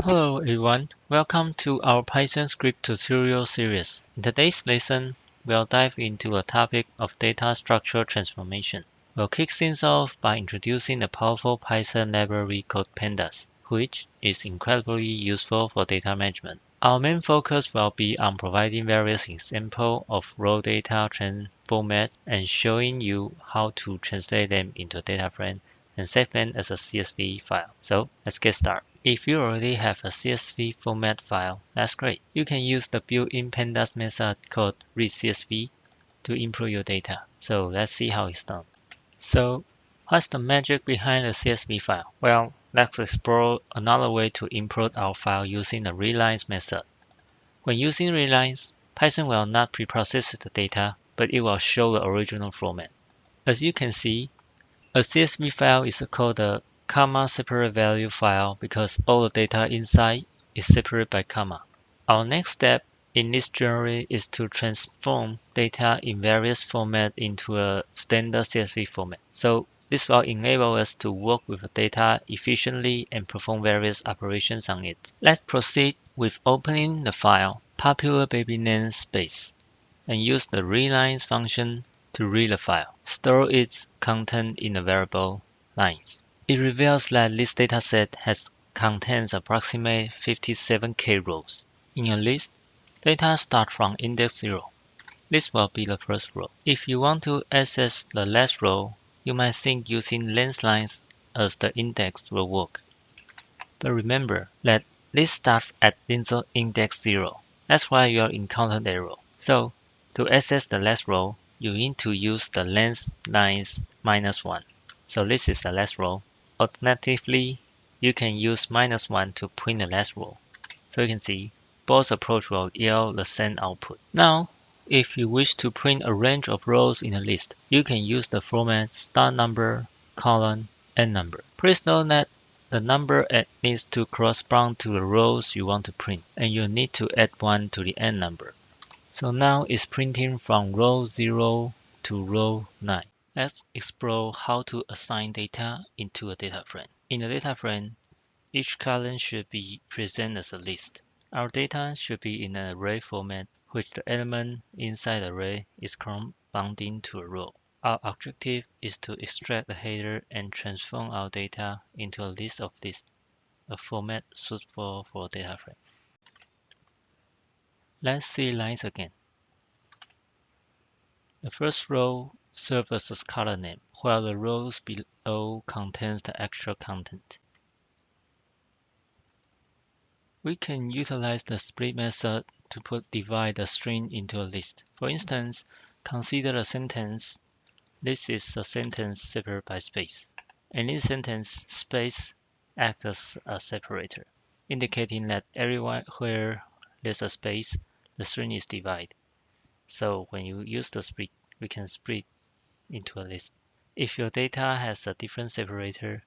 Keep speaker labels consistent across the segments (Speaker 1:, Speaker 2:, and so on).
Speaker 1: Hello everyone, welcome to our Python script tutorial series. In today's lesson, we'll dive into a topic of data structure transformation. We'll kick things off by introducing a powerful Python library called pandas, which is incredibly useful for data management. Our main focus will be on providing various examples of raw data formats and showing you how to translate them into a data frame and save them as a CSV file. So let's get started. If you already have a CSV format file, that's great. You can use the built-in pandas method called readCSV to improve your data. So let's see how it's done. So what's the magic behind the CSV file? Well, let's explore another way to import our file using the readlines method. When using readlines, Python will not pre-process the data, but it will show the original format. As you can see, a CSV file is called a comma separate value file because all the data inside is separated by comma. Our next step in this journey is to transform data in various formats into a standard CSV format. So this will enable us to work with the data efficiently and perform various operations on it. Let's proceed with opening the file popular baby name space and use the readlines function to read the file. Store its content in the variable lines. It reveals that this dataset contains approximately 57k rows. In your list, data start from index 0. This will be the first row. If you want to access the last row, you might think using length lines as the index will work. But remember that this starts at index 0. That's why you'll encounter the error. So, to access the last row, you need to use the length lines -1. So this is the last row. Alternatively, you can use -1 to print the last row. So you can see, both approaches will yield the same output. Now, if you wish to print a range of rows in a list, you can use the format start number, colon, end number. Please note that the number needs to correspond to the rows you want to print, and you need to add 1 to the end number. So now it's printing from row 0 to row 9. Let's explore how to assign data into a data frame. In a data frame, each column should be presented as a list. Our data should be in an array format, which the element inside the array is corresponding to a row. Our objective is to extract the header and transform our data into a list of lists, a format suitable for a data frame. Let's see lines again. The first row serves as a column name, while the rows below contains the actual content. We can utilize the split method to divide the string into a list. For instance, consider a sentence. This is a sentence separated by space. And in sentence, space acts as a separator, indicating that everywhere where there's a space, the string is divided. So when you use the split, we can split into a list. If your data has a different separator,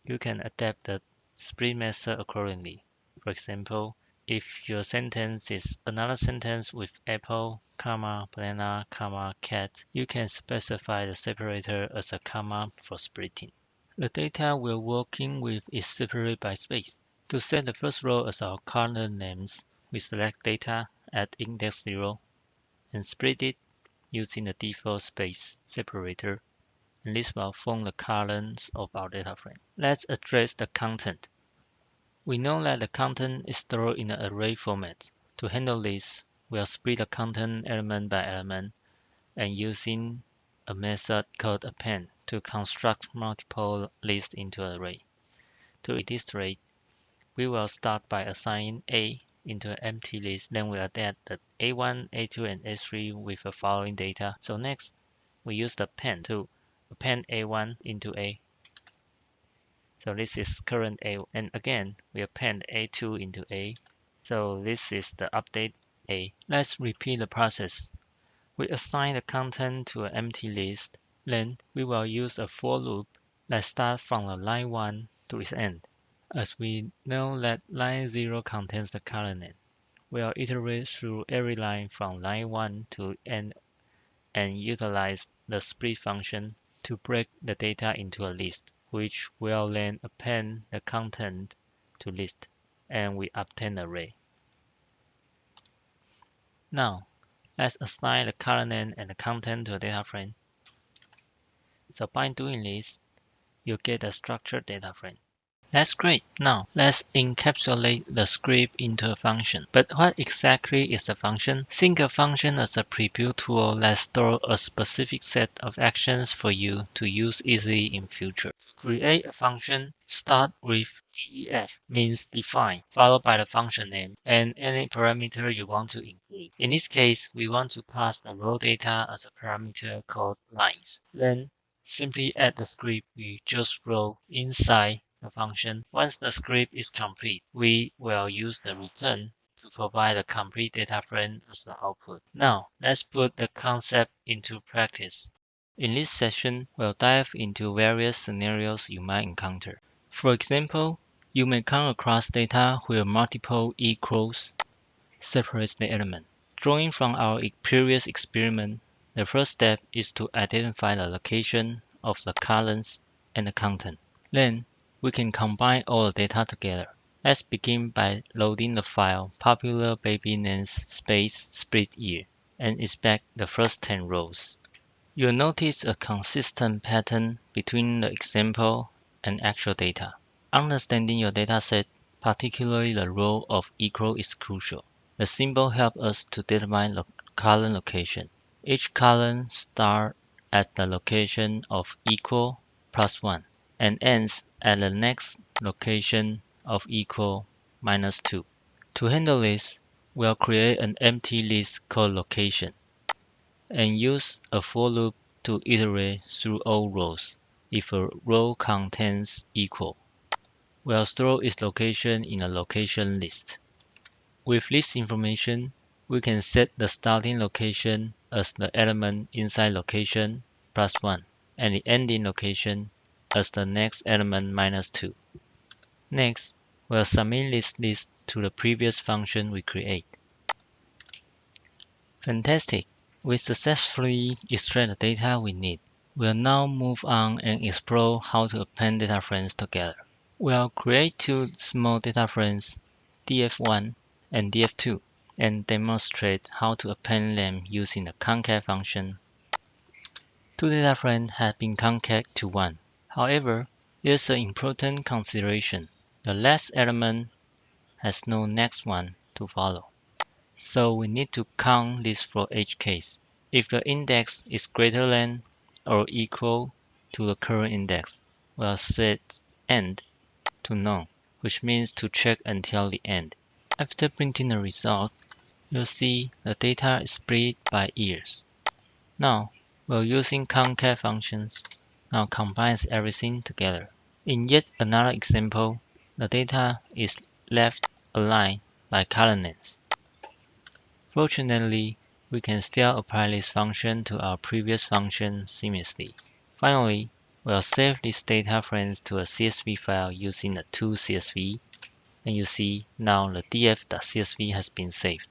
Speaker 1: you can adapt the split method accordingly. For example, if your sentence is another sentence with apple, comma, banana, comma, cat, you can specify the separator as a comma for splitting. The data we're working with is separated by space. To set the first row as our column names, we select data at index 0 and split it using the default space separator, and this will form the columns of our data frame. Let's address the content. We know that the content is stored in an array format. To handle this, we'll split the content element by element and using a method called append to construct multiple lists into an array. To illustrate, we will start by assigning A into an empty list, then we'll add the A1, A2, and A3 with the following data. So next, we use the append to append A1 into A. So this is current A, and again, we append A2 into A. So this is the update A. Let's repeat the process. We assign the content to an empty list. Then we will use a for loop that starts from the line 1 to its end. As we know that line 0 contains the column name, we'll iterate through every line from line 1 to end and utilize the split function to break the data into a list, which will then append the content to list. and we obtain an array. Now, let's assign the color name and the content to a data frame. So by doing this, you get a structured data frame. That's great. Now, let's encapsulate the script into a function. But what exactly is a function? Think of function as a preview tool that stores a specific set of actions for you to use easily in future. Create a function, start with def, means define, followed by the function name, and any parameter you want to include. In this case, we want to pass the raw data as a parameter called lines. Then simply add the script we just wrote inside the function. Once the script is complete, we will use the return to provide a complete data frame as the output. Now, let's put the concept into practice. In this session, we'll dive into various scenarios you might encounter. For example, you may come across data where multiple equals separates the element. Drawing from our previous experiment, the first step is to identify the location of the columns and the content. Then, we can combine all the data together. Let's begin by loading the file popular baby names space split year and inspect the first 10 rows. You'll notice a consistent pattern between the example and actual data. Understanding your dataset, particularly the role of equal, is crucial. The symbol helps us to determine the column location. Each column starts at the location of equal plus 1 and ends at the next location of equal minus 2. To handle this, we'll create an empty list called location and use a for loop to iterate through all rows. If a row contains equal, we'll store its location in a location list. With this information, we can set the starting location as the element inside location plus 1 and the ending location as the next element minus 2. Next, we'll submit this list to the previous function we create. Fantastic! We successfully extract the data we need. We'll now move on and explore how to append data frames together. We'll create two small data frames, df1 and df2, and demonstrate how to append them using the concat function. Two data frames have been concat to one. However, there's an important consideration. The last element has no next one to follow. So we need to count this for each case. If the index is greater than or equal to the current index, we'll set end to none, which means to check until the end. After printing the result, you'll see the data is split by years. Now, we're using concat functions. Now combines everything together. In yet another example, the data is left aligned by column names. Fortunately, we can still apply this function to our previous function seamlessly. Finally, we'll save these data frames to a CSV file using the tool CSV, and you see now the df.csv has been saved.